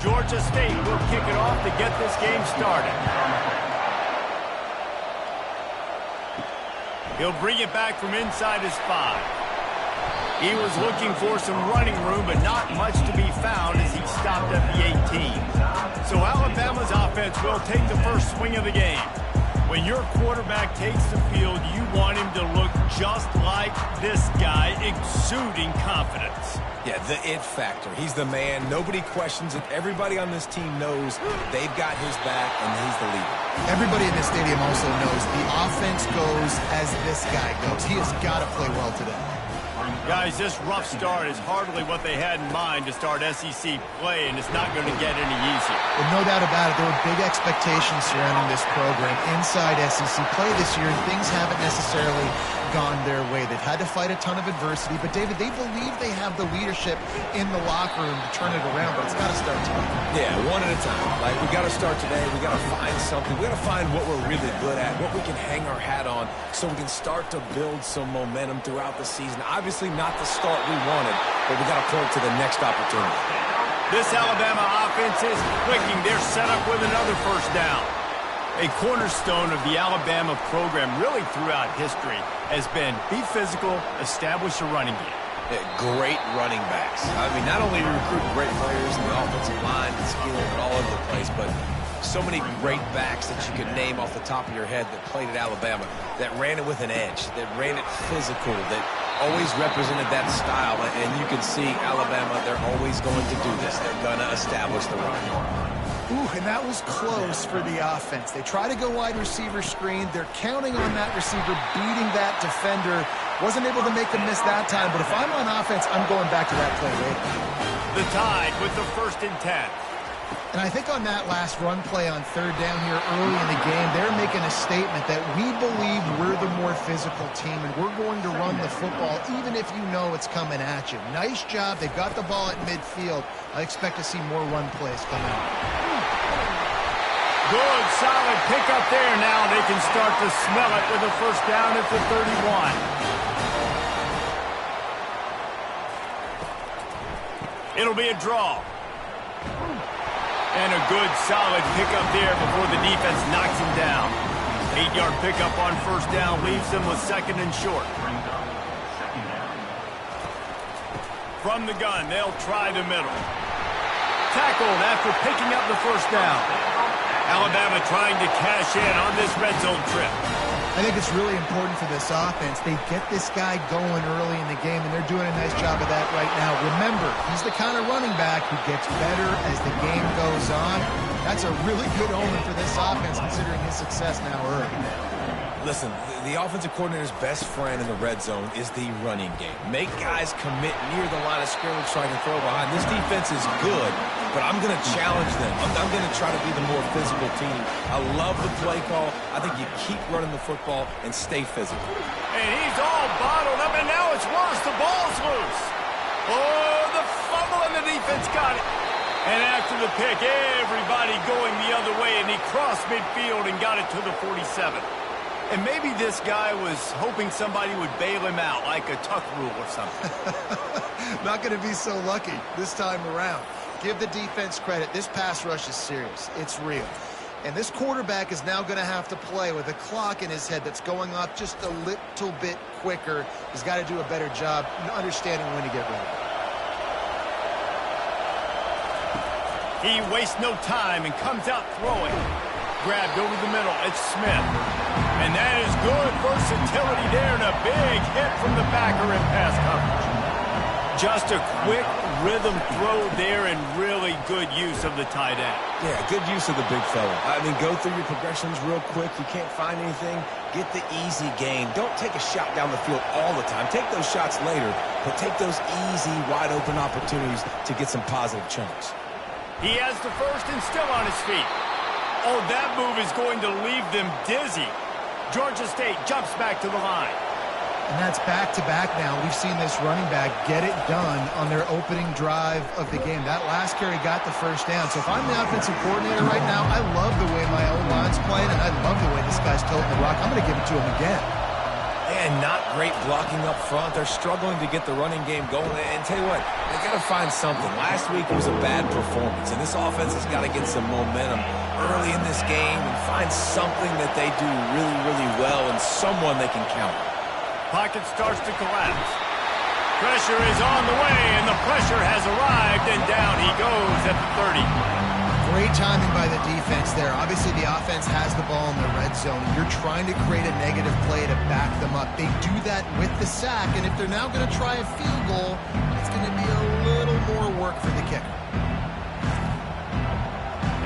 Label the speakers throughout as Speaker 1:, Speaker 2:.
Speaker 1: Georgia State will kick it off to get this game started. He'll bring it back from inside his 5. He was looking for some running room, but not much to be found as he stopped at the 18. So Alabama's offense will take the first swing of the game. When your quarterback takes the field, you want him to look just like this guy, exuding confidence.
Speaker 2: Yeah, the it factor. He's the man. Nobody questions it. Everybody on this team knows they've got his back, and he's the leader.
Speaker 3: Everybody in this stadium also knows the offense goes as this guy goes. He has got to play well today.
Speaker 1: Guys, this rough start is hardly what they had in mind to start SEC play, and it's not going to get any easier.
Speaker 3: Well, no doubt about it, there were big expectations surrounding this program inside SEC play this year, and things haven't necessarily gone their way. They've had to fight a ton of adversity, but David, they believe they have the leadership in the locker room to turn it around, but it's got to start today.
Speaker 2: Yeah, one at a time. Like, we got to start today. We got to find something. We got to find what we're really good at, what we can hang our hat on, so we can start to build some momentum throughout the season. Obviously not the start we wanted, but we got to point to the next opportunity.
Speaker 1: This Alabama offense is clicking. They're set up with another first down. A cornerstone of the Alabama program really throughout history has been be physical, establish a running game.
Speaker 2: Yeah, great running backs. I mean, not only are you recruiting great players in the offensive line and skill and all over the place, but so many great backs that you can name off the top of your head that played at Alabama, that ran it with an edge, that ran it physical, that always represented that style. And you can see Alabama, they're always going to do this. They're going to establish the run.
Speaker 3: Ooh, and that was close for the offense. They try to go wide receiver screen. They're counting on that receiver beating that defender. Wasn't able to make a miss that time, but if I'm on offense, I'm going back to that play later.
Speaker 1: The Tide with the 1st and 10.
Speaker 3: And I think on that last run play on 3rd down here early in the game, they're making a statement that we believe we're the more physical team and we're going to run the football even if you know it's coming at you. Nice job. They've got the ball at midfield. I expect to see more run plays come out.
Speaker 1: Good, solid pickup there. Now they can start to smell it with a first down at the 31. It'll be a draw. And a good, solid pickup there before the defense knocks him down. 8-yard pickup on first down leaves them with 2nd and short. From the gun, they'll try the middle. Tackled after picking up the first down. Alabama trying to cash in on this red zone trip.
Speaker 3: I think it's really important for this offense. They get this guy going early in the game, and they're doing a nice job of that right now. Remember, he's the kind of running back who gets better as the game goes on. That's a really good omen for this offense, considering his success now early.
Speaker 2: Listen, the offensive coordinator's best friend in the red zone is the running game. Make guys commit near the line of scrimmage so I can throw behind. This defense is good, but I'm going to challenge them. I'm going to try to be the more physical team. I love the play call. I think you keep running the football and stay physical.
Speaker 1: And he's all bottled up, and now it's worse. The ball's loose. Oh, the fumble, and the defense got it. And after the pick, everybody going the other way, and he crossed midfield and got it to the 47. And maybe this guy was hoping somebody would bail him out, like a tuck rule or something.
Speaker 3: Not going to be so lucky this time around. Give the defense credit. This pass rush is serious. It's real. And this quarterback is now going to have to play with a clock in his head that's going off just a little bit quicker. He's got to do a better job understanding when to get ready.
Speaker 1: He wastes no time and comes out throwing. Grabbed over the middle. It's Smith. And that is good versatility there and a big hit from the backer in pass coverage. Just a quick rhythm throw there and really good use of the tight end.
Speaker 2: Yeah, good use of the big fella. I mean, go through your progressions real quick. You can't find anything. Get the easy gain. Don't take a shot down the field all the time. Take those shots later, but take those easy, wide-open opportunities to get some positive chunks.
Speaker 1: He has the first and still on his feet. Oh, that move is going to leave them dizzy. Georgia State jumps back to the line.
Speaker 3: And that's back-to-back now. We've seen this running back get it done on their opening drive of the game. That last carry got the first down. So if I'm the offensive coordinator right now, I love the way my own line's playing, and I love the way this guy's toting the rock. I'm going to give it to him again.
Speaker 2: And not great blocking up front. They're struggling to get the running game going. And tell you what, they got to find something. Last week it was a bad performance, and this offense has got to get some momentum early in this game and find something that they do really, really well and someone they can count on.
Speaker 1: Pocket starts to collapse. Pressure is on the way, and the pressure has arrived, and down he goes at the 30.
Speaker 3: Great timing by the defense there. Obviously, the offense has the ball in the red zone. You're trying to create a negative play to back them up. They do that with the sack, and if they're now going to try a field goal, it's going to be a little more work for the kicker.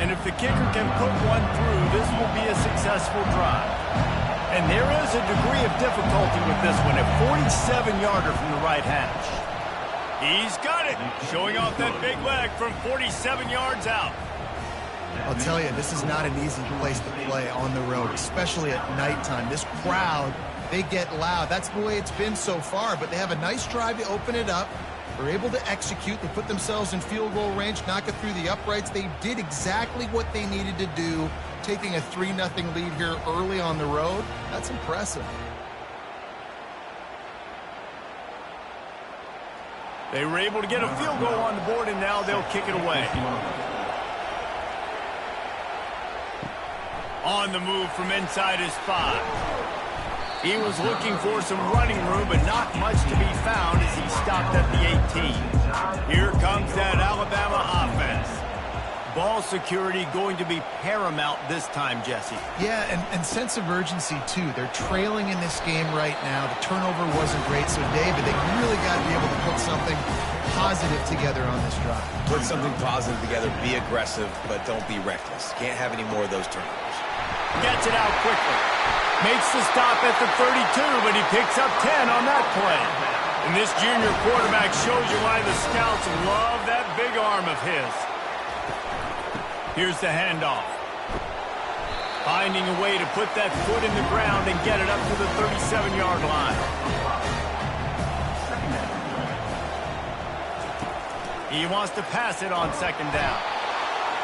Speaker 1: And if the kicker can put one through, this will be a successful drive. And there is a degree of difficulty with this one, a 47-yarder from the right hash. He's got it, showing off that big leg from 47 yards out.
Speaker 3: I'll tell you, this is not an easy place to play on the road, especially at nighttime. This crowd, they get loud. That's the way it's been so far, but they have a nice drive to open it up. They're able to execute. They put themselves in field goal range, knock it through the uprights. They did exactly what they needed to do, taking a 3-0 lead here early on the road. That's impressive.
Speaker 1: They were able to get a field goal on the board, and now they'll kick it away. On the move from inside his 5. He was looking for some running room, but not much to be found as he stopped at the 18. Here comes that Alabama offense. Ball security going to be paramount this time, Jesse.
Speaker 3: Yeah, and sense of urgency, too. They're trailing in this game right now. The turnover wasn't great, so, David, they really got to be able to put something positive together on this drive.
Speaker 2: Put something positive together, be aggressive, but don't be reckless. Can't have any more of those turnovers.
Speaker 1: Gets it out quickly. Makes the stop at the 32, but he picks up 10 on that play. And this junior quarterback shows you why the scouts love that big arm of his. Here's the handoff. Finding a way to put that foot in the ground and get it up to the 37-yard line. He wants to pass it on second down.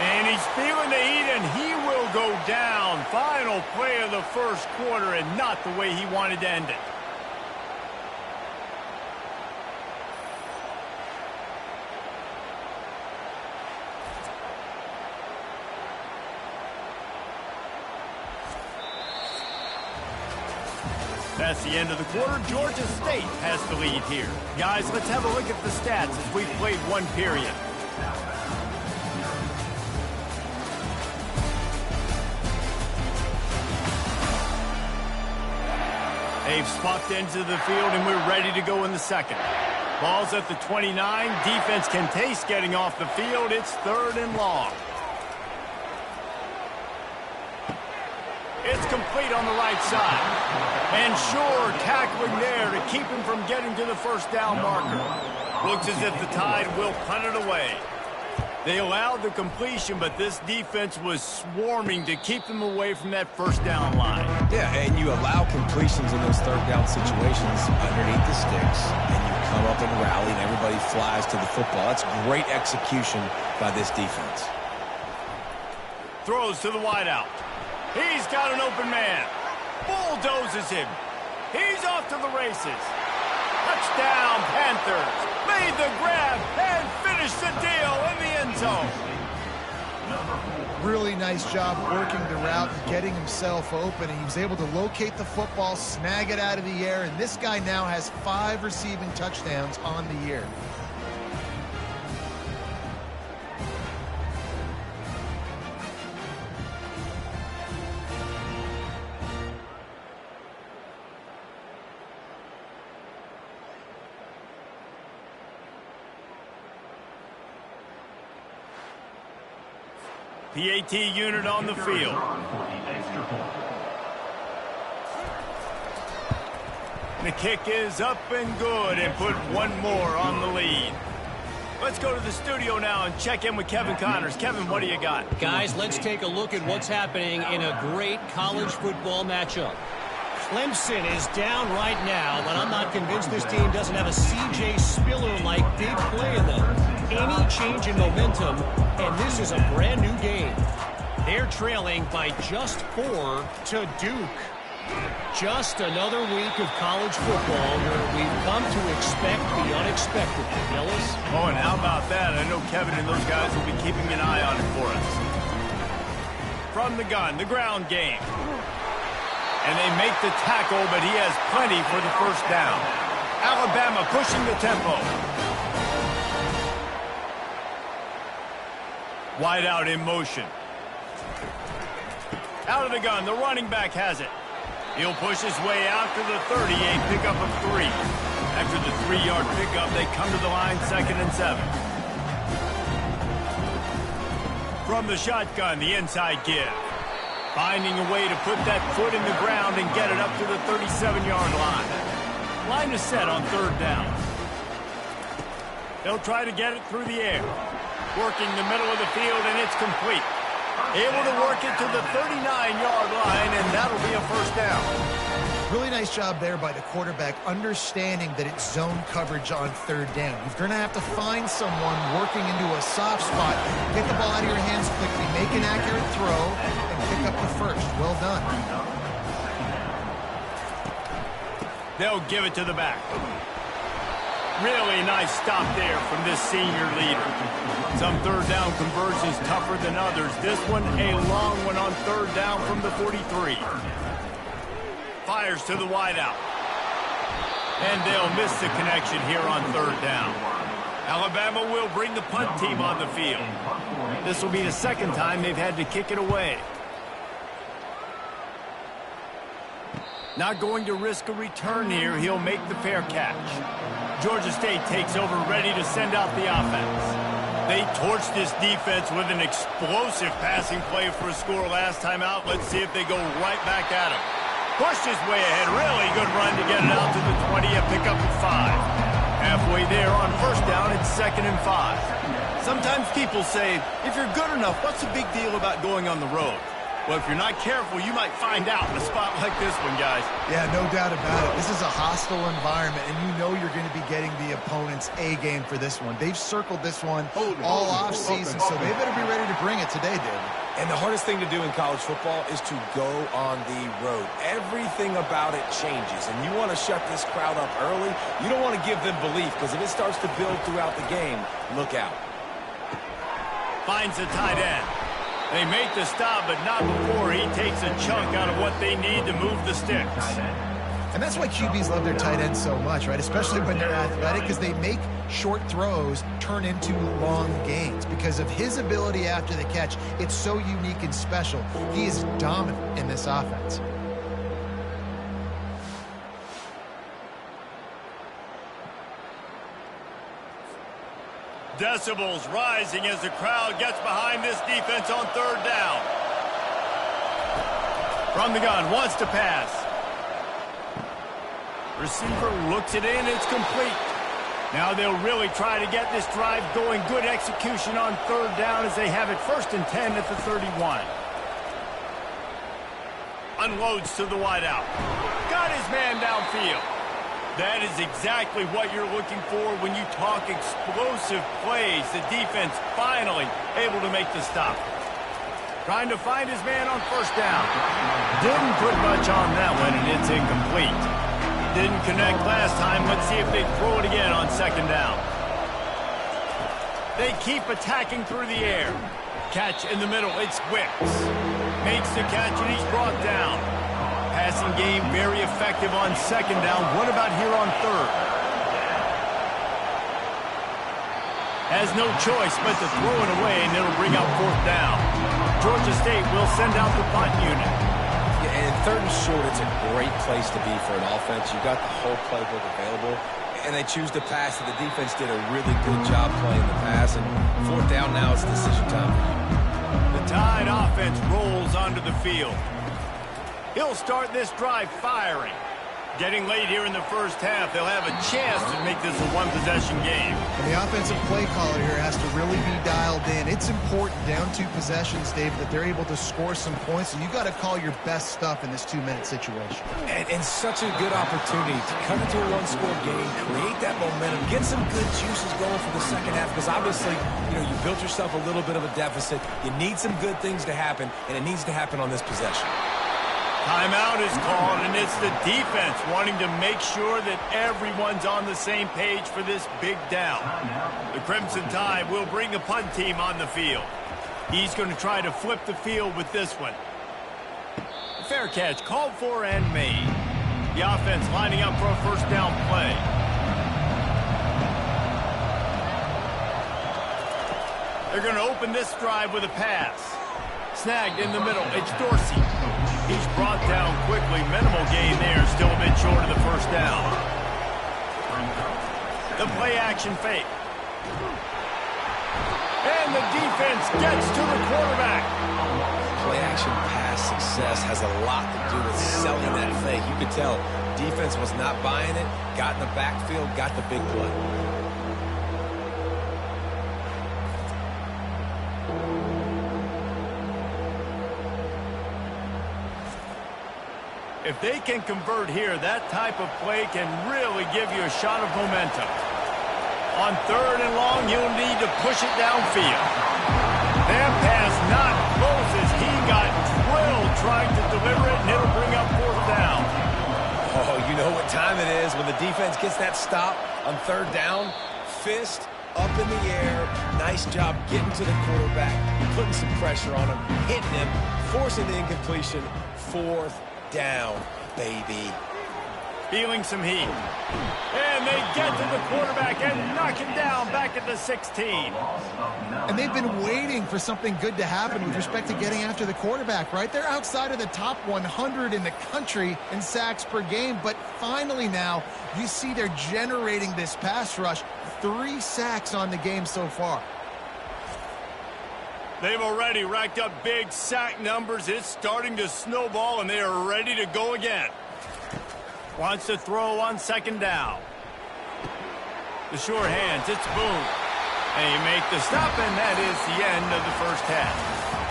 Speaker 1: And he's feeling the heat, and he will go down. Final play of the first quarter, and not the way he wanted to end it. That's the end of the quarter. Georgia State has the lead here. Guys, let's have a look at the stats as we've played one period. They've swapped into the field, and we're ready to go in the second. Ball's at the 29. Defense can taste getting off the field. It's 3rd and long. It's complete on the right side. And sure, tackling there to keep him from getting to the first down marker. Looks as if the Tide will punt it away. They allowed the completion, but this defense was swarming to keep them away from that first down line.
Speaker 2: Yeah, and you allow completions in those third down situations underneath the sticks, and you come up and rally, and everybody flies to the football. That's great execution by this defense.
Speaker 1: Throws to the wideout. He's got an open man. Bulldozes him. He's off to the races. Touchdown, Panthers. Made the grab and finished the deal in the end zone.
Speaker 3: Really nice job working the route and getting himself open. He was able to locate the football, snag it out of the air, and this guy now has 5 receiving touchdowns on the year.
Speaker 1: PAT unit on the field. The kick is up and good, and put one more on the lead. Let's go to the studio now and check in with Kevin Connors. Kevin, what do you got?
Speaker 4: Guys, let's take a look at what's happening in a great college football matchup. Clemson is down right now, but I'm not convinced this team doesn't have a C.J. Spiller-like big play in them. Any change in momentum, and this is a brand new game. They're trailing by just 4 to Duke. Just another week of college football where we've come to expect the unexpected. Ellis?
Speaker 1: Oh, and how about that? I know Kevin and those guys will be keeping an eye on it for us. From the gun, the ground game. And they make the tackle, but he has plenty for the first down. Alabama pushing the tempo. Wide out in motion. Out of the gun, the running back has it. He'll push his way out to the 30, a pickup of 3. After the 3-yard pickup, they come to the line, 2nd and 7. From the shotgun, the inside give. Finding a way to put that foot in the ground and get it up to the 37-yard line. Line is set on 3rd down. They'll try to get it through the air. Working the middle of the field, and it's complete. Able to work it to the 39-yard line, and that'll be a first down.
Speaker 3: Really nice job there by the quarterback, understanding that it's zone coverage on 3rd down. You're going to have to find someone working into a soft spot, get the ball out of your hands quickly, make an accurate throw, and pick up the first. Well done.
Speaker 1: They'll give it to the back. Really nice stop there from this senior leader. Some 3rd down conversions tougher than others. This one a long one on 3rd down from the 43. Fires to the wideout. And they'll miss the connection here on 3rd down. Alabama will bring the punt team on the field. This will be the 2nd time they've had to kick it away. Not going to risk a return here. He'll make the fair catch. Georgia State takes over, ready to send out the offense. They torched this defense with an explosive passing play for a score last time out. Let's see if they go right back at him. Pushed his way ahead. Really good run to get it out to the 20. A pickup of 5. Halfway there on 1st down, it's 2nd and 5. Sometimes people say, if you're good enough, what's the big deal about going on the road? Well, if you're not careful, you might find out in a spot like this one, guys.
Speaker 3: Yeah, no doubt about it. This is a hostile environment, and you know you're going to be getting the opponent's A game for this one. They've circled this one all offseason, so they better be ready to bring it today, David.
Speaker 2: And the hardest thing to do in college football is to go on the road. Everything about it changes, and you want to shut this crowd up early. You don't want to give them belief, because if it starts to build throughout the game, look out.
Speaker 1: Finds a tight end. They make the stop, but not before he takes a chunk out of what they need to move the sticks.
Speaker 3: And that's why QBs love their tight ends so much, right? Especially when they're athletic, because they make short throws turn into long gains. Because of his ability after the catch, it's so unique and special. He is dominant in this offense.
Speaker 1: Decibels rising as the crowd gets behind this defense on 3rd down. From the gun, wants to pass. Receiver looks it in, it's complete. Now they'll really try to get this drive going. Good execution on 3rd down as they have it 1st and 10 at the 31. Unloads to the wideout. Got his man downfield. That is exactly what you're looking for when you talk explosive plays. The defense finally able to make the stop. Trying to find his man on 1st down. Didn't put much on that one, and it's incomplete. Didn't connect last time. Let's see if they throw it again on 2nd down. They keep attacking through the air. Catch in the middle. It's Wicks. Makes the catch, and he's brought down. Passing game very effective on 2nd down. What about here on 3rd? Has no choice but to throw it away, and it'll bring out 4th down. Georgia State will send out the punt unit.
Speaker 2: Yeah, and 3rd and short, it's a great place to be for an offense. You've got the whole playbook available, and they choose to pass, and the defense did a really good job playing the pass. And 4th down now, it's decision time for you.
Speaker 1: The Tide offense rolls onto the field. He'll start this drive firing. Getting late here in the 1st half, they'll have a chance to make this a one-possession game.
Speaker 3: And the offensive play caller here has to really be dialed in. It's important down 2 possessions, David, that they're able to score some points. So you got to call your best stuff in this 2-minute situation.
Speaker 2: And such a good opportunity to come into a one-score game, create that momentum, get some good juices going for the 2nd half. Because obviously, you built yourself a little bit of a deficit. You need some good things to happen, and it needs to happen on this possession.
Speaker 1: Timeout is called, and it's the defense wanting to make sure that everyone's on the same page for this big down. The Crimson Tide will bring the punt team on the field. He's going to try to flip the field with this one. Fair catch called for and made. The offense lining up for a first down play. They're going to open this drive with a pass. Snagged in the middle. It's Dorsey. He's brought down quickly. Minimal gain there. Still a bit short of the first down. The play action fake. And the defense gets to the quarterback.
Speaker 2: Play action pass success has a lot to do with selling that fake. You could tell defense was not buying it. Got in the backfield, got the big play.
Speaker 1: If they can convert here, that type of play can really give you a shot of momentum. On 3rd and long, you'll need to push it downfield. That pass not close as he got drilled trying to deliver it, and it'll bring up 4th down.
Speaker 2: Oh, you know what time it is when the defense gets that stop on 3rd down. Fist up in the air. Nice job getting to the quarterback, putting some pressure on him, hitting him, forcing the incompletion. 4th down, baby.
Speaker 1: Feeling some heat. And they get to the quarterback and knock him down back at the 16.
Speaker 3: And they've been waiting for something good to happen with respect to getting after the quarterback, right? They're outside of the top 100 in the country in sacks per game, but finally now you see they're generating this pass rush. 3 sacks on the game so far.
Speaker 1: They've already racked up big sack numbers. It's starting to snowball, and they are ready to go again. Wants to throw on 2nd down. The sure hands, it's Boone. And you make the stop, and that is the end of the first half.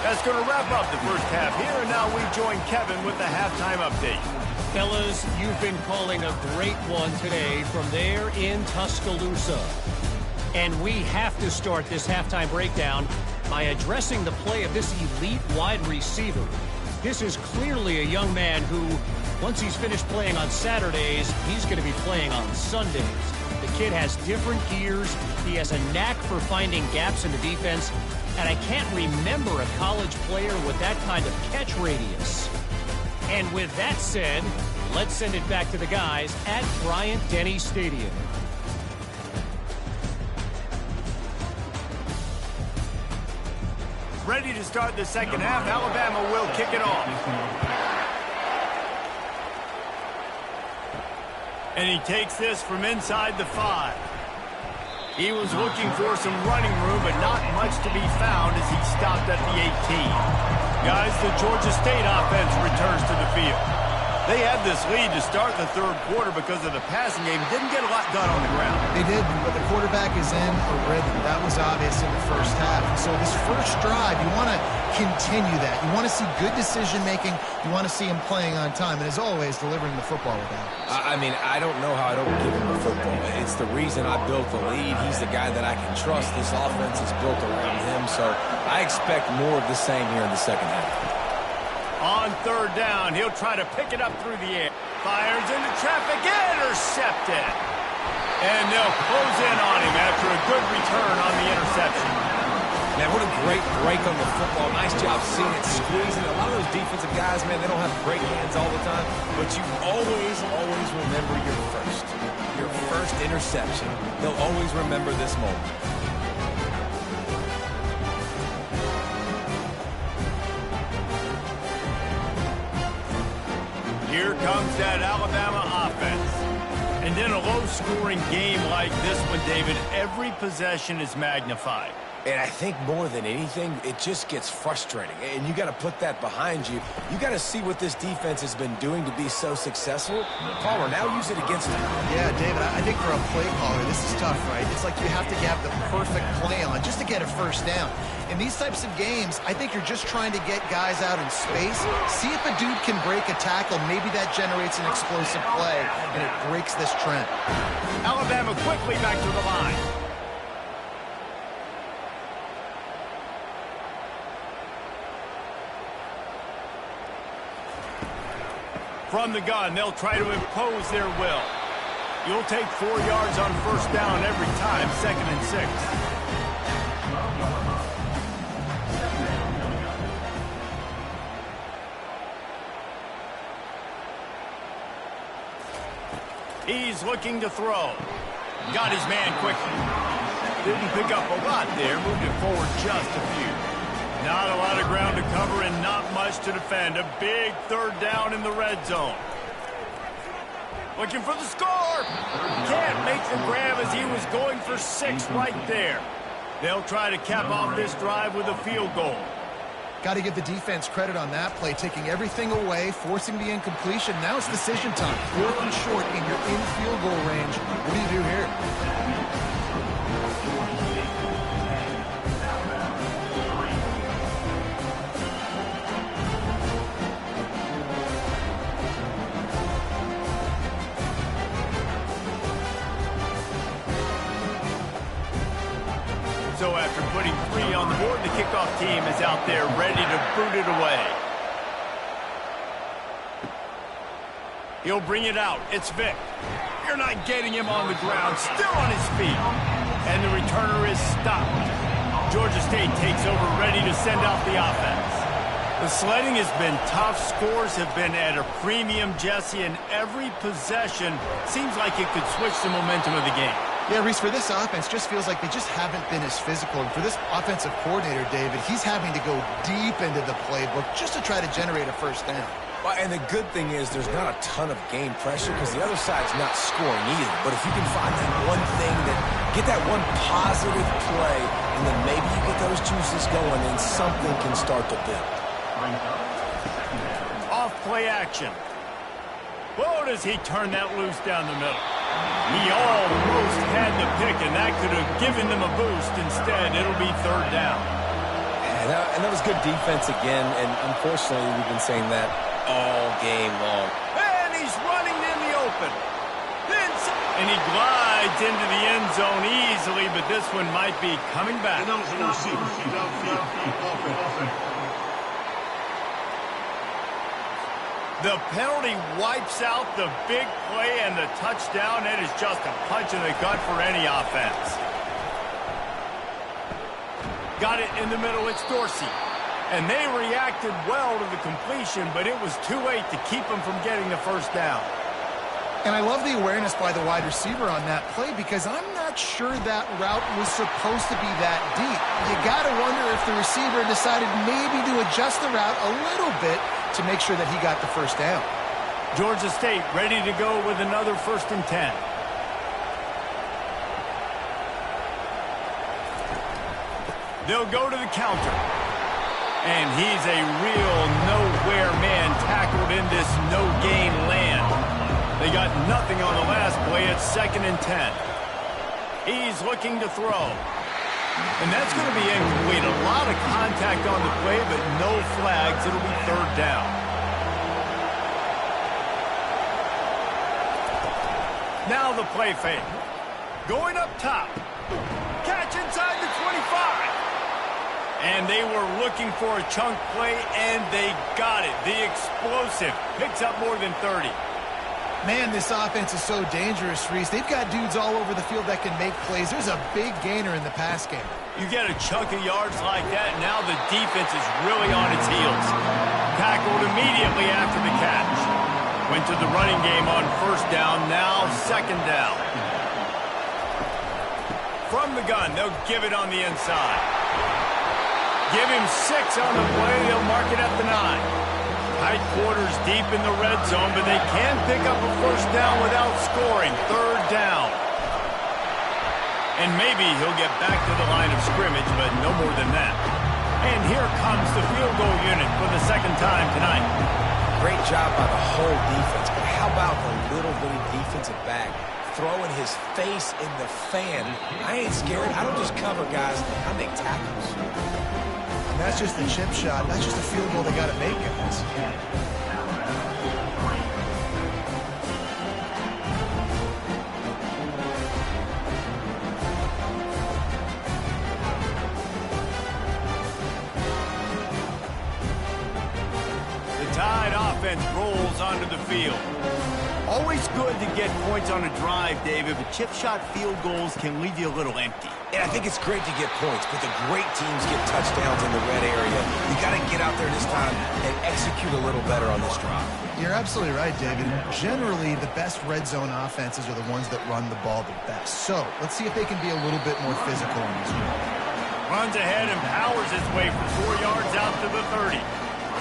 Speaker 1: That's going to wrap up the first half here, and now we join Kevin with the halftime update.
Speaker 4: Fellas, you've been calling a great one today from there in Tuscaloosa. And we have to start this halftime breakdown by addressing the play of this elite wide receiver. This is clearly a young man who, once he's finished playing on Saturdays, he's going to be playing on Sundays. The kid has different gears. He has a knack for finding gaps in the defense. And I can't remember a college player with that kind of catch radius. And with that said, let's send it back to the guys at Bryant-Denny Stadium.
Speaker 1: Ready to start the second half. Alabama will kick it off. And he takes this from inside the 5. He was looking for some running room, but not much to be found as he stopped at the 18. Guys, the Georgia State offense returns to the field. They had this lead to start the 3rd quarter because of the passing game. Didn't get a lot done on the ground.
Speaker 3: They did, but the quarterback is in a rhythm. That was obvious in the first half. So this first drive, you want to continue that. You want to see good decision-making. You want to see him playing on time. And as always, delivering the football with that.
Speaker 2: I mean, I don't know how I don't give him the football. It's the reason I built the lead. He's the guy that I can trust. This offense is built around him. So I expect more of the same here in the second half.
Speaker 1: On 3rd down, he'll try to pick it up through the air. Fires into traffic, intercepted. And they'll close in on him after a good return on the interception.
Speaker 2: Man, what a great break on the football. Nice job seeing it, squeezing. A lot of those defensive guys, man, they don't have great hands all the time. But you always remember your first interception. They'll always remember this moment.
Speaker 1: Here comes that Alabama offense. And in a low-scoring game like this one, David, every possession is magnified.
Speaker 2: And I think more than anything, it just gets frustrating. And you got to put that behind you. You got to see what this defense has been doing to be so successful. Palmer, now use it against him.
Speaker 3: Yeah, David, I think for a play caller, this is tough, right? It's like you have to have the perfect play on just to get a first down. In these types of games, I think you're just trying to get guys out in space, see if a dude can break a tackle. Maybe that generates an explosive play, and it breaks this trend.
Speaker 1: Alabama quickly back to the line. From the gun, they'll try to impose their will. You'll take 4 yards on first down every time, 2nd and 6. He's looking to throw. Got his man quickly. Didn't pick up a lot there, moved it forward just a few. Not a lot of ground to cover and not much to defend. A big 3rd down in the red zone. Looking for the score. Can't make the grab as he was going for 6 right there. They'll try to cap off this drive with a field goal.
Speaker 3: Got to give the defense credit on that play, taking everything away, forcing the incompletion. Now it's decision time. 4th and short in your in-field goal range. What do you do here?
Speaker 1: So after putting 3 on the board, the kickoff team is out there ready to boot it away. He'll bring it out. It's Vick. You're not getting him on the ground. Still on his feet. And the returner is stopped. Georgia State takes over, ready to send out the offense. The sledding has been tough. Scores have been at a premium, Jesse, and every possession seems like it could switch the momentum of the game.
Speaker 3: Yeah, Reese, for this offense, just feels like they just haven't been as physical. And for this offensive coordinator, David, he's having to go deep into the playbook just to try to generate a first down.
Speaker 2: Well, and the good thing is there's not a ton of game pressure because the other side's not scoring either. But if you can find that one thing, get that one positive play, and then maybe you get those juices going, and something can start to build.
Speaker 1: Off play action. Whoa, does he turn that loose down the middle? He almost had the pick, and that could have given them a boost. Instead, it'll be 3rd down.
Speaker 2: And that was good defense again, and unfortunately, we've been saying that all game long.
Speaker 1: And he's running in the open. And he glides into the end zone easily, but this one might be coming back. The penalty wipes out the big play and the touchdown. It is just a punch in the gut for any offense. Got it in the middle. It's Dorsey. And they reacted well to the completion, but it was too late to keep them from getting the first down.
Speaker 3: And I love the awareness by the wide receiver on that play because I'm not sure that route was supposed to be that deep. You got to wonder if the receiver decided maybe to adjust the route a little bit to make sure that he got the first down.
Speaker 1: Georgia State ready to go with another 1st and 10. They'll go to the counter. And he's a real nowhere man tackled in this no-gain land. They got nothing on the last play. It's 2nd and 10. He's looking to throw. And that's going to be incomplete. A lot of contact on the play, but no flags. It'll be 3rd down. Now the play fake. Going up top. Catch inside the 25. And they were looking for a chunk play, and they got it. The explosive picks up more than 30.
Speaker 3: Man, this offense is so dangerous, Reese. They've got dudes all over the field that can make plays. There's a big gainer in the pass game.
Speaker 1: You get a chunk of yards like that, now the defense is really on its heels. Tackled immediately after the catch. Went to the running game on 1st down, now 2nd down. From the gun, they'll give it on the inside. Give him 6 on the play, they'll mark it at the 9. Tight quarters deep in the red zone, but they can pick up a first down without scoring. 3rd down. And maybe he'll get back to the line of scrimmage, but no more than that. And here comes the field goal unit for the 2nd time tonight.
Speaker 2: Great job by the whole defense, but how about the little bitty defensive back throwing his face in the fan? I ain't scared. I don't just cover guys. I make tackles.
Speaker 3: That's just a chip shot. That's just a field goal they got to make, guys.
Speaker 1: offense rolls onto the field. Always good to get points on a drive, David, but chip shot field goals can leave you a little empty.
Speaker 2: And I think it's great to get points, but the great teams get touchdowns in the red area. You got to get out there this time and execute a little better on this drive.
Speaker 3: You're absolutely right, David. Generally, the best red zone offenses are the ones that run the ball the best. So let's see if they can be a little bit more physical in this one.
Speaker 1: Runs ahead and powers his way for 4 yards out to the 30.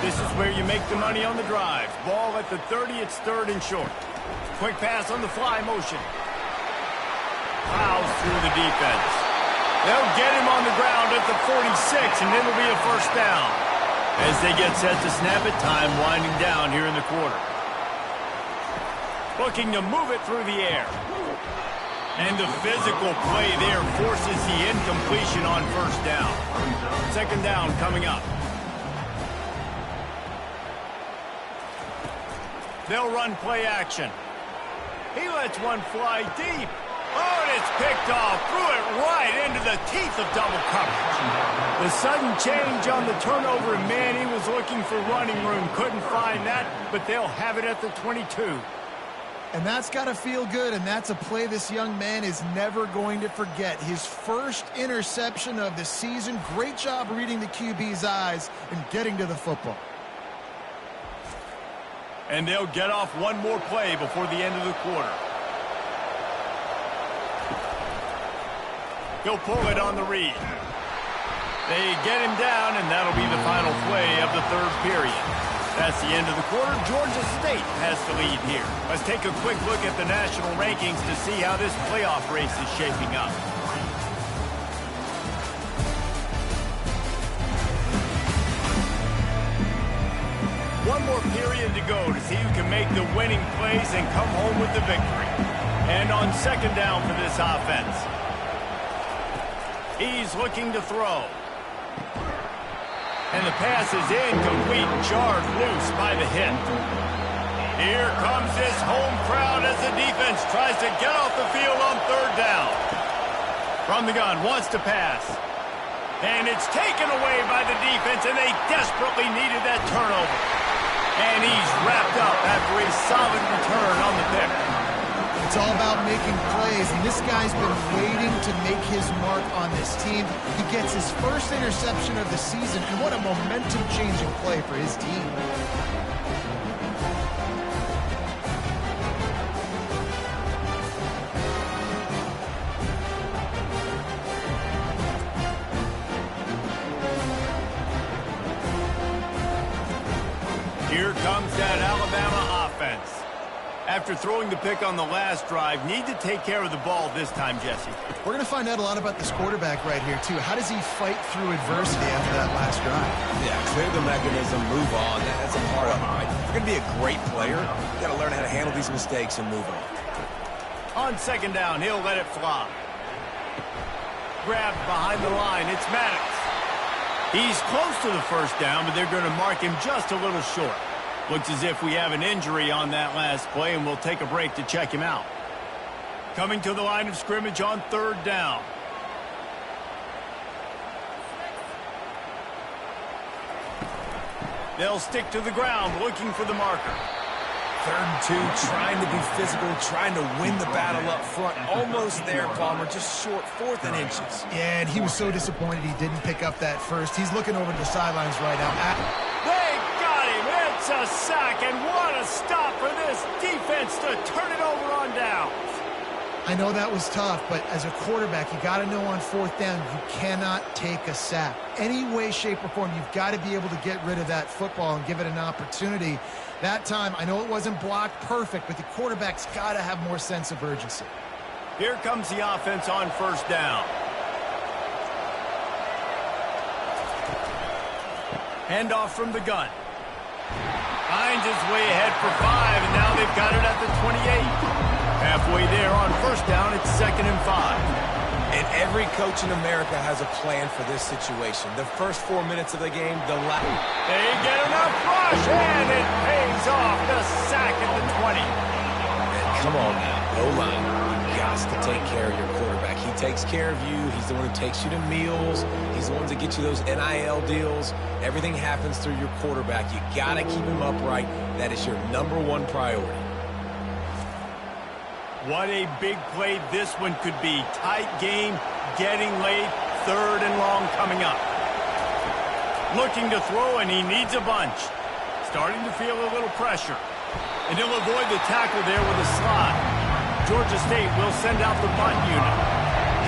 Speaker 1: This is where you make the money on the drive. Ball at the 30, it's third and short. Quick pass on the fly motion. Plows through the defense. They'll get him on the ground at the 46, and it'll be a first down. As they get set to snap it, time winding down here in the quarter. Looking to move it through the air. And the physical play there forces the incompletion on first down. Second down coming up. They'll run play action. He lets one fly deep. Oh, and it's picked off. Threw it right into the teeth of double coverage. The sudden change on the turnover, and man, he was looking for running room. Couldn't find that, but they'll have it at the 22.
Speaker 3: And that's got to feel good, and that's a play this young man is never going to forget. His first interception of the season. Great job reading the QB's eyes and getting to the football.
Speaker 1: And they'll get off one more play before the end of the quarter. He'll pull it on the read. They get him down, and that'll be the final play of the third period. That's the end of the quarter. Georgia State has the lead here. Let's take a quick look at the national rankings to see how this playoff race is shaping up. One more period to go to see who can make the winning plays and come home with the victory. And on second down for this offense. He's looking to throw. And the pass is incomplete, jarred loose by the hit. Here comes this home crowd as the defense tries to get off the field on third down. From the gun, wants to pass. And it's taken away by the defense, and they desperately needed that turnover. And he's wrapped up after a solid return on the pick.
Speaker 3: It's all about making plays, and this guy's been waiting to make his mark on this team. He gets his first interception of the season, and what a momentum-changing play for his team.
Speaker 1: Here comes that Alabama offense. After throwing the pick on the last drive, need to take care of the ball this time, Jesse.
Speaker 3: We're going to find out a lot about this quarterback right here, too. How does he fight through adversity after that last drive?
Speaker 2: Yeah, clear the mechanism, move on. That's a part of it, right? If you're going to be a great player, you got to learn how to handle these mistakes and move on.
Speaker 1: On second down, he'll let it fly. Grabbed behind the line, it's Maddox. He's close to the first down, but they're going to mark him just a little short. Looks as if we have an injury on that last play, and we'll take a break to check him out. Coming to the line of scrimmage on third down. They'll stick to the ground, looking for the marker.
Speaker 2: 3rd and 2, trying to be physical, trying to win the battle up front. Almost there, Palmer, just short, 4th and inches.
Speaker 3: Yeah, and he was so disappointed he didn't pick up that first. He's looking over to the sidelines right now.
Speaker 1: They got him. It's a sack, and what a stop for this defense to turn it over on downs.
Speaker 3: I know that was tough, but as a quarterback, you got to know on 4th down, you cannot take a sack. Any way, shape, or form, you've got to be able to get rid of that football and give it an opportunity. That time, I know it wasn't blocked perfect, but the quarterback's got to have more sense of urgency.
Speaker 1: Here comes the offense on first down. Handoff from the gun. Finds his way ahead for 5, and now they've got it at the 28. Halfway there on first down, it's 2nd and 5.
Speaker 2: And every coach in America has a plan for this situation. The first 4 minutes of the game,
Speaker 1: they get enough rush, and it pays off. The sack at the 20.
Speaker 2: And come on now, O-line. You got to take care of your quarterback. He takes care of you. He's the one who takes you to meals. He's the one to get you those NIL deals. Everything happens through your quarterback. You got to keep him upright. That is your #1 priority.
Speaker 1: What a big play this one could be. Tight game, getting late, 3rd and long coming up. Looking to throw, and he needs a bunch. Starting to feel a little pressure. And he'll avoid the tackle there with a slide. Georgia State will send out the punt unit.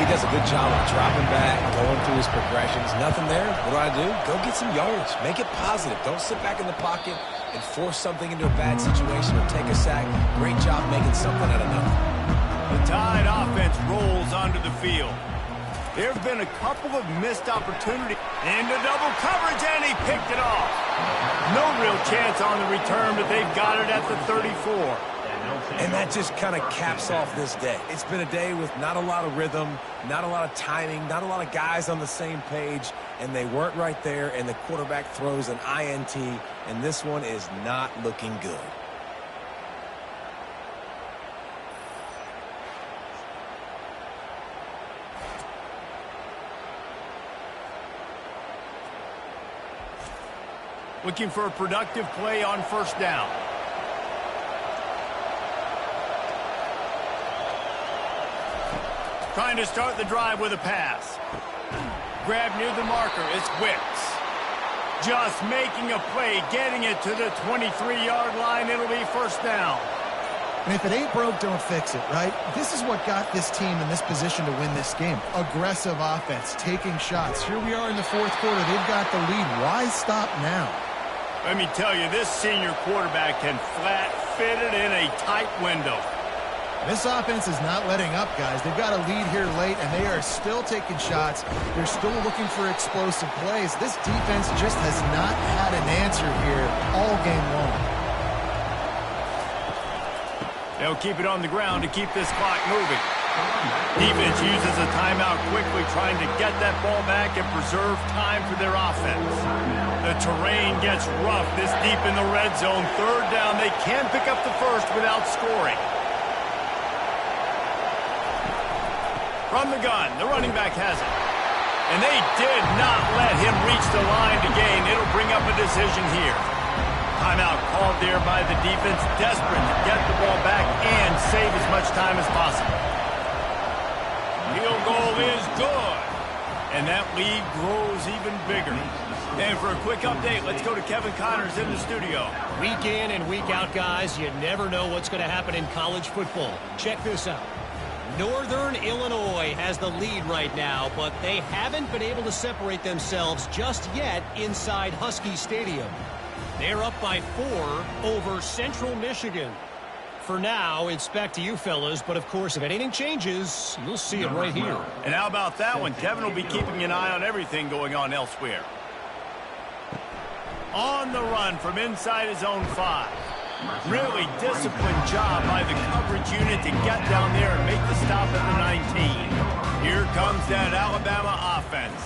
Speaker 2: He does a good job of dropping back, going through his progressions. Nothing there. What do? Go get some yardage. Make it positive. Don't sit back in the pocket and force something into a bad situation or take a sack. Great job making something out of nothing.
Speaker 1: The Tide offense rolls onto the field. There have been a couple of missed opportunities. Into double coverage, and he picked it off. No real chance on the return, but they've got it at the 34.
Speaker 2: And that just kind of caps off this day. It's been a day with not a lot of rhythm, not a lot of timing, not a lot of guys on the same page, and they weren't right there, and the quarterback throws an INT, and this one is not looking good.
Speaker 1: Looking for a productive play on 1st down. Trying to start the drive with a pass. Grab near the marker. It's Wicks. Just making a play, getting it to the 23-yard line. It'll be 1st down.
Speaker 3: And if it ain't broke, don't fix it, right? This is what got this team in this position to win this game. Aggressive offense, taking shots. Here we are in the 4th quarter. They've got the lead. Why stop now?
Speaker 1: Let me tell you, this senior quarterback can flat fit it in a tight window.
Speaker 3: This offense is not letting up, guys. They've got a lead here late, and they are still taking shots. They're still looking for explosive plays. This defense just has not had an answer here all game long.
Speaker 1: They'll keep it on the ground to keep this clock moving. Defense uses a timeout quickly, trying to get that ball back and preserve time for their offense. The terrain gets rough this deep in the red zone. 3rd down, they can pick up the first without scoring. From the gun, the running back has it. And they did not let him reach the line to gain. It'll bring up a decision here. Timeout called there by the defense, desperate to get the ball back and save as much time as possible. Field goal is good. And that lead grows even bigger. And for a quick update, let's go to Kevin Connors in the studio.
Speaker 4: Week in and week out, guys, you never know what's going to happen in college football. Check this out. Northern Illinois has the lead right now, but they haven't been able to separate themselves just yet inside Husky Stadium. They're up by 4 over Central Michigan. For now, it's back to you fellas, but of course, if anything changes, you'll see it right here.
Speaker 1: And how about that one? Kevin will be keeping an eye on everything going on elsewhere. On the run from inside his own 5. Really disciplined job by the coverage unit to get down there and make the stop at the 19. Here comes that Alabama offense.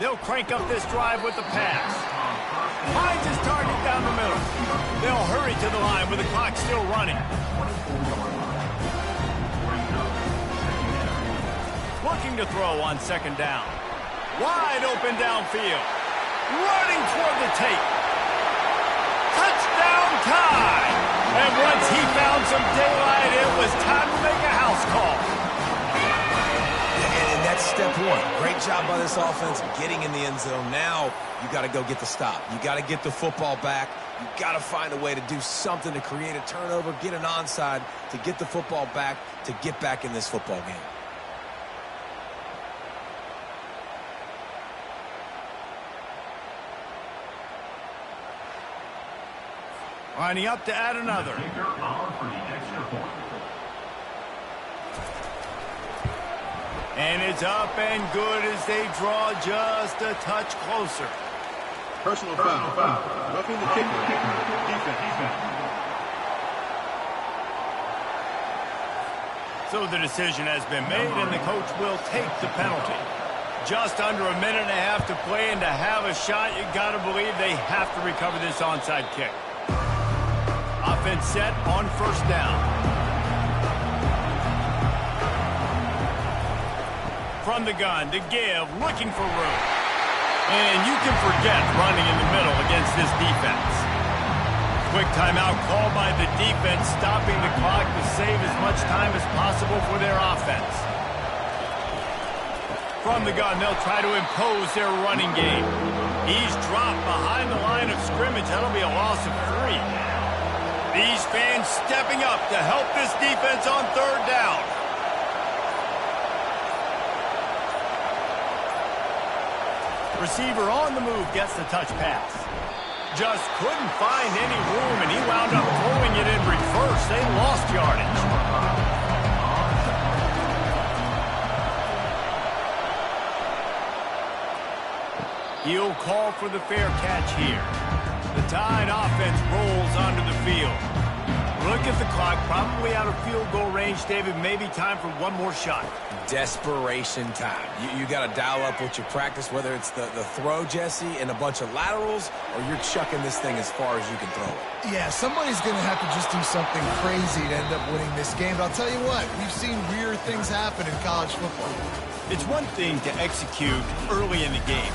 Speaker 1: They'll crank up this drive with the pass. Finds his target down the middle. They'll hurry to the line with the clock still running. Looking to throw on 2nd down. Wide open downfield. Running toward the tape. Touchdown time! And once he found some daylight, it was time to make a house call.
Speaker 2: And that's step 1. Great job by this offense getting in the end zone. Now you got to go get the stop. You got to get the football back. You got to find a way to do something to create a turnover, get an onside, to get the football back, to get back in this football game.
Speaker 1: Lining up to add another. And it's up and good as they draw just a touch closer.
Speaker 5: Personal foul. Roughing the kicker. Defense.
Speaker 1: So the decision has been made, and the coach will take the penalty. Just under a minute and a half to play, and to have a shot, you got to believe they have to recover this onside kick. Offense set on 1st down. from the gun to give, looking for room. And you can forget running in the middle against this defense. Quick timeout called by the defense, stopping the clock to save as much time as possible for their offense. From the gun, they'll try to impose their running game. He's dropped behind the line of scrimmage. That'll be a loss of 3. These fans stepping up to help this defense on third down. Receiver on the move gets the touch pass. Just couldn't find any room, and he wound up throwing it in reverse. They lost yardage. He'll call for the fair catch here. The Tide offense rolls onto the field. Look at the clock, probably out of field goal range, David. Maybe time for one more shot.
Speaker 2: Desperation time. You got to dial up what you practice, whether it's the throw, Jesse, and a bunch of laterals, or you're chucking this thing as far as you can throw it.
Speaker 3: Yeah, somebody's going to have to just do something crazy to end up winning this game. But I'll tell you what, we've seen weird things happen in college football.
Speaker 1: It's one thing to execute early in the game.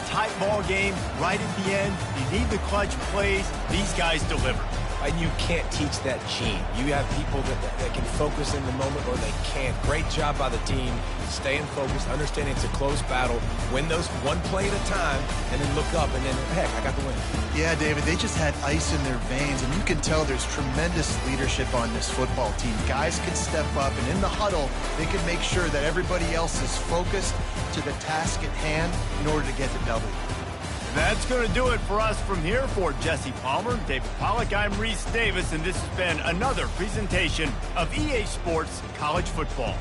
Speaker 1: Tight ball game, right at the end. You need the clutch plays. These guys deliver.
Speaker 2: And you can't teach that gene. You have people that can focus in the moment, or they can't. Great job by the team, staying focused, understanding it's a close battle, win those one play at a time, and then look up, and then, heck, I got the win.
Speaker 3: Yeah, David, they just had ice in their veins, and you can tell there's tremendous leadership on this football team. Guys can step up, and in the huddle, they can make sure that everybody else is focused to the task at hand in order to get the W.
Speaker 1: That's going to do it for us from here. For Jesse Palmer, David Pollack, I'm Reese Davis, and this has been another presentation of EA Sports College Football.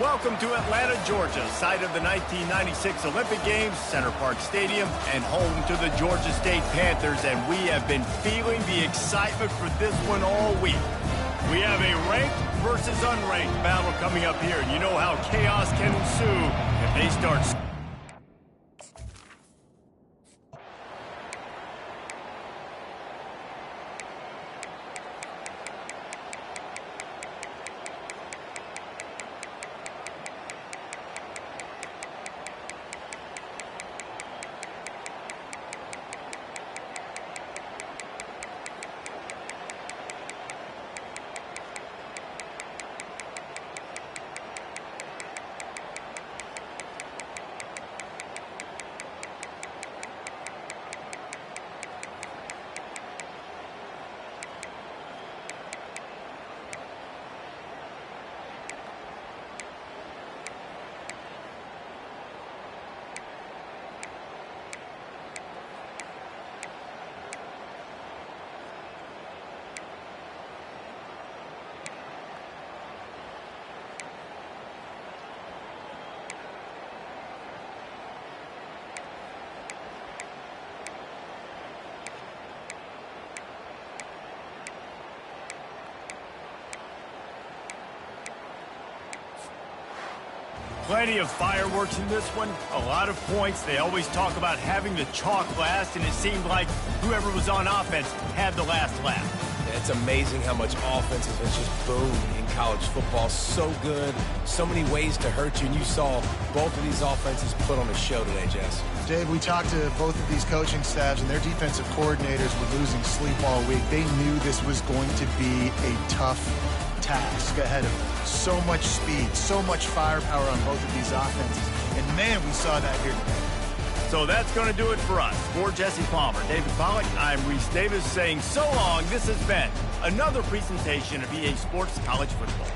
Speaker 1: Welcome to Atlanta, Georgia, site of the 1996 Olympic Games, Center Park Stadium, and home to the Georgia State Panthers, and we have been feeling the excitement for this one all week. We have a ranked versus unranked battle coming up here, and you know how chaos can ensue if they start. Plenty of fireworks in this one, a lot of points. They always talk about having the chalk last, and it seemed like whoever was on offense had the last laugh.
Speaker 2: Yeah, it's amazing how much offense has just boomed in college football. So good, so many ways to hurt you, and you saw both of these offenses put on a show today, Jess.
Speaker 3: Dave, we talked to both of these coaching staffs, and their defensive coordinators were losing sleep all week. They knew this was going to be a tough task ahead of them. So much speed, so much firepower on both of these offenses. And, man, we saw that here today.
Speaker 1: So that's going to do it for us. For Jesse Palmer, David Pollack, I'm Reese Davis saying so long. This has been another presentation of EA Sports College Football.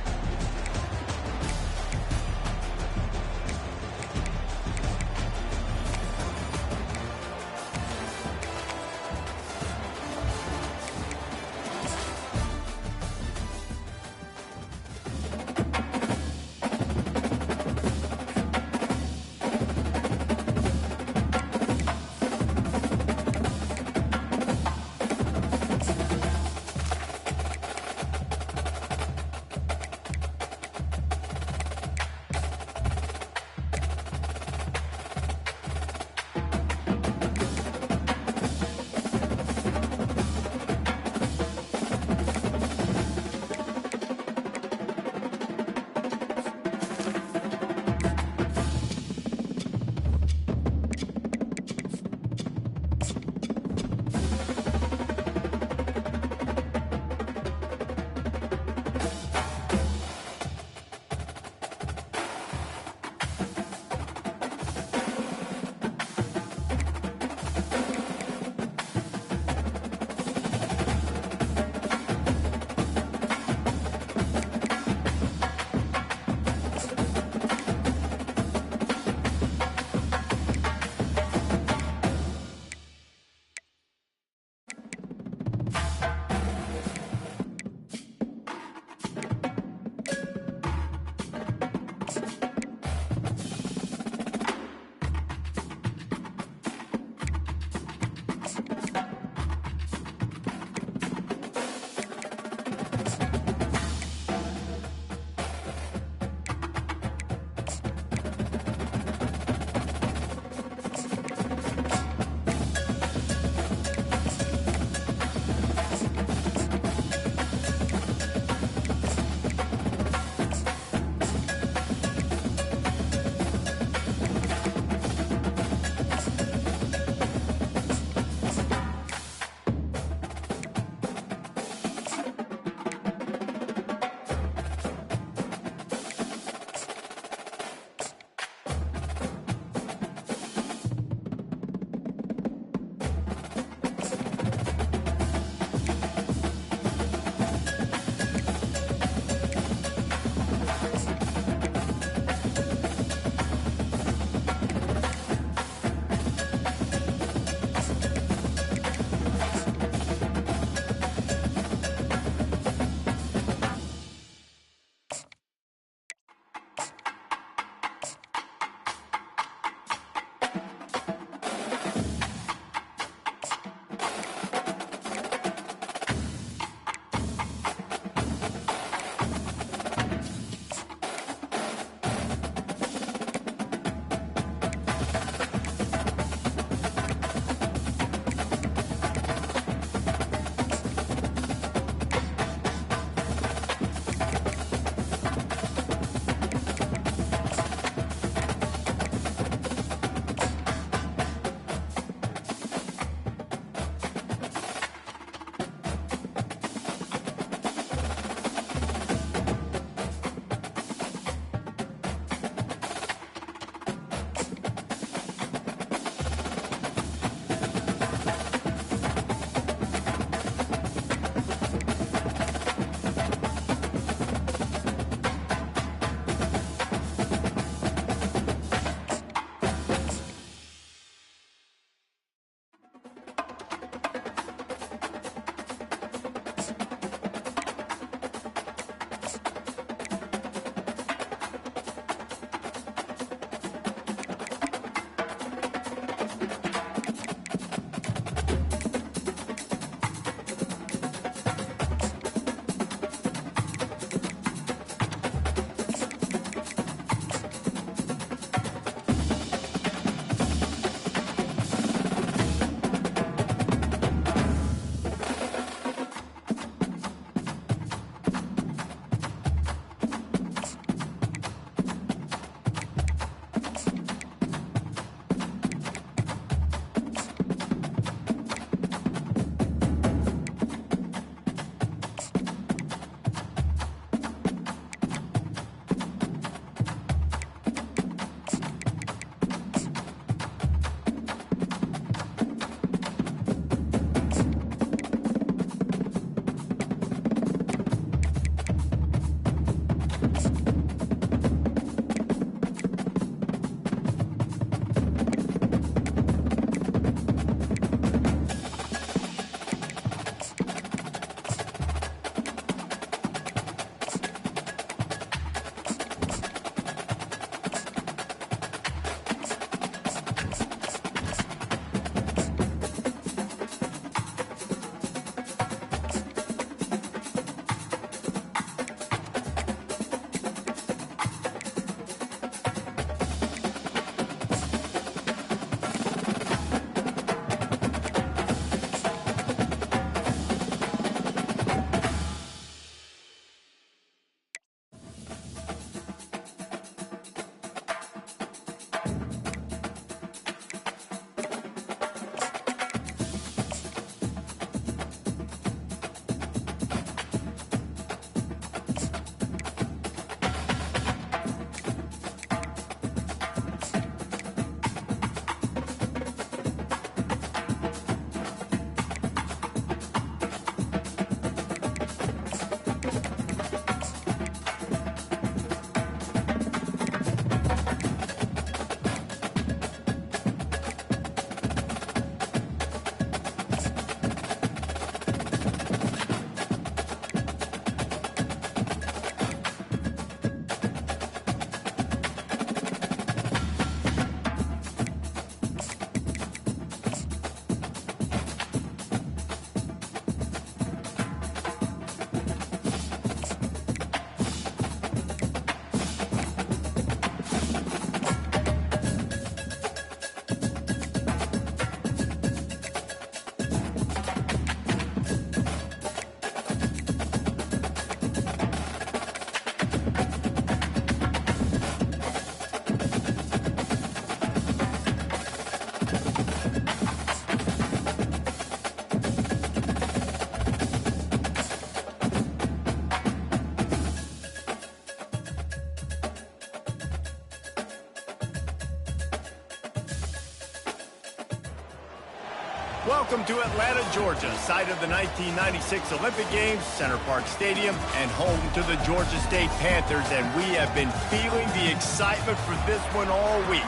Speaker 1: Welcome to Atlanta, Georgia, site of the 1996 Olympic Games, Center Parc Stadium, and home to the Georgia State Panthers, and we have been feeling the excitement for this one all week.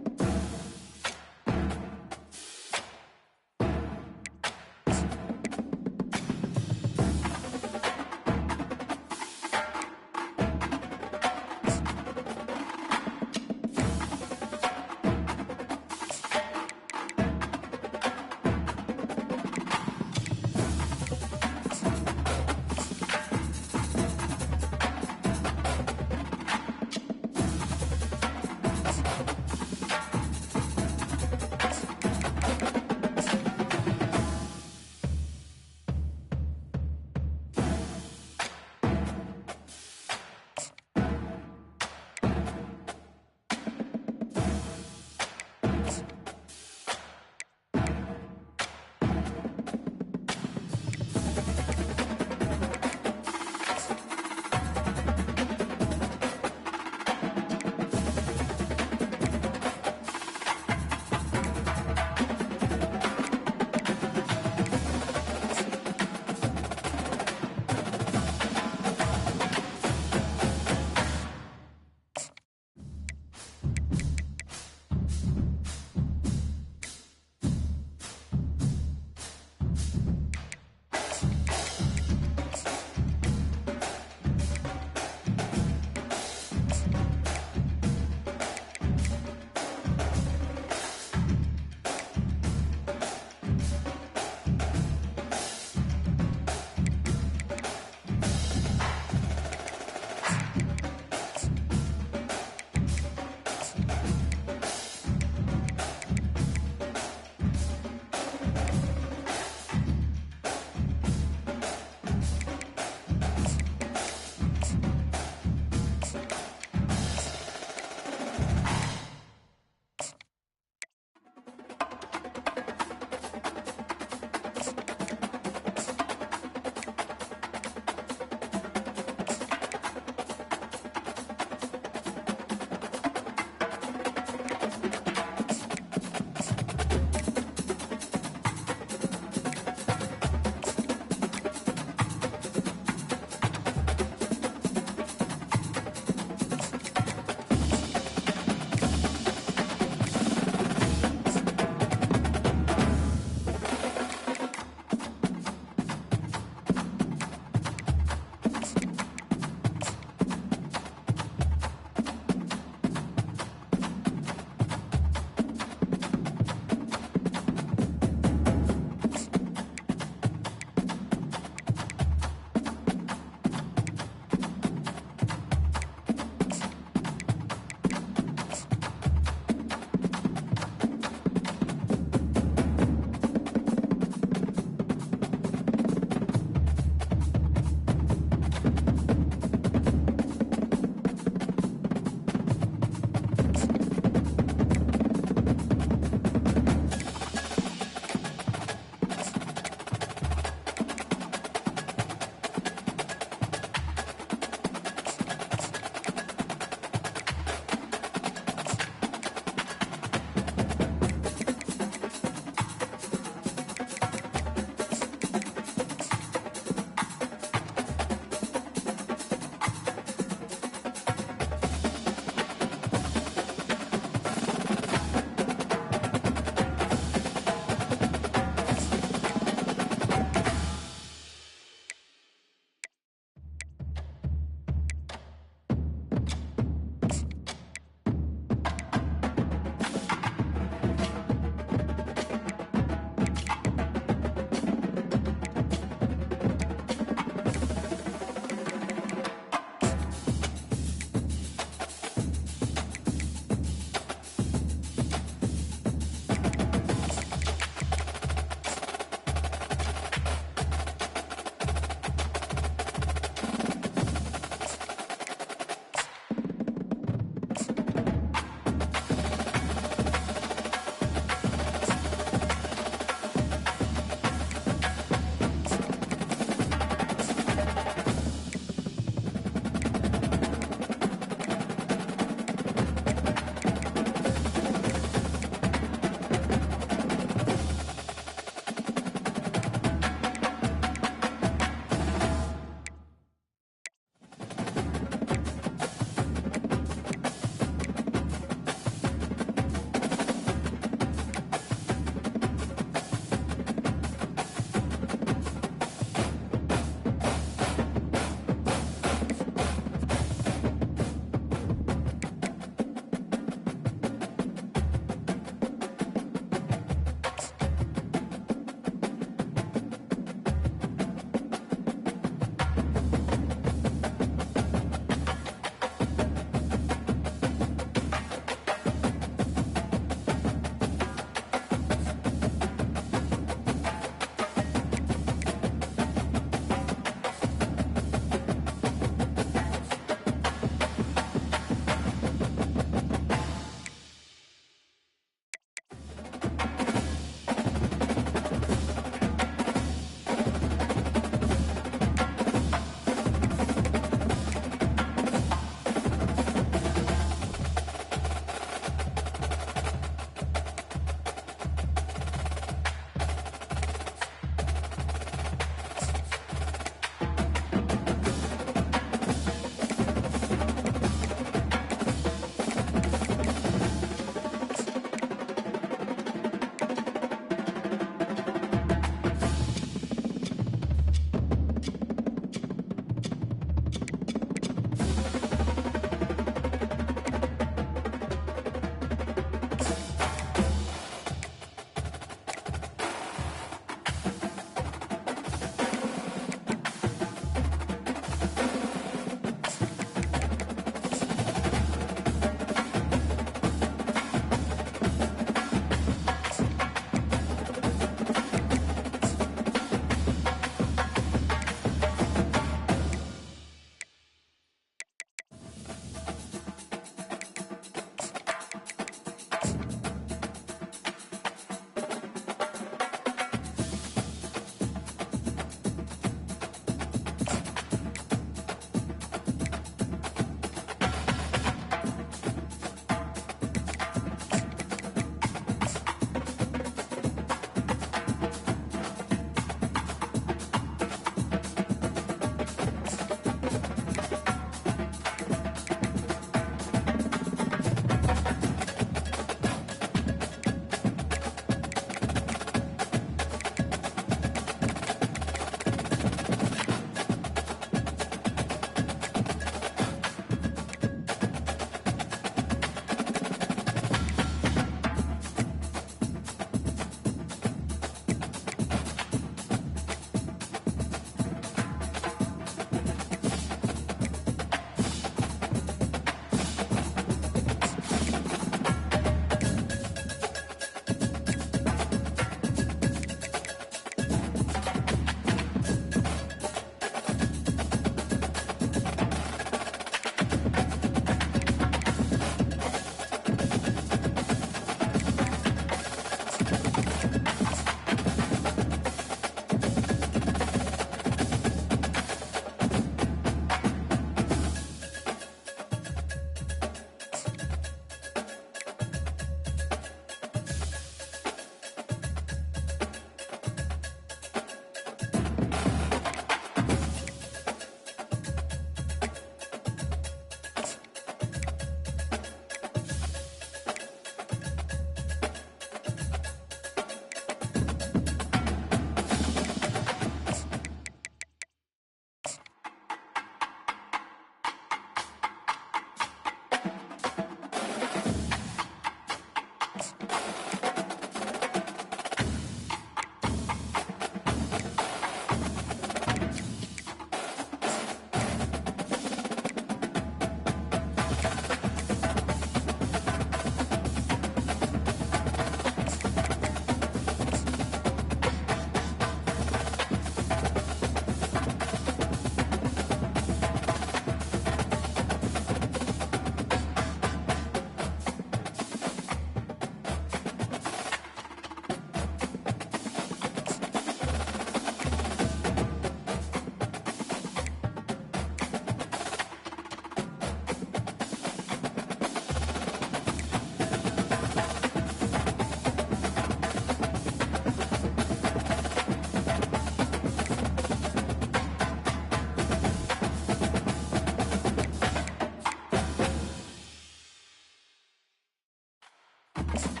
Speaker 3: Bye.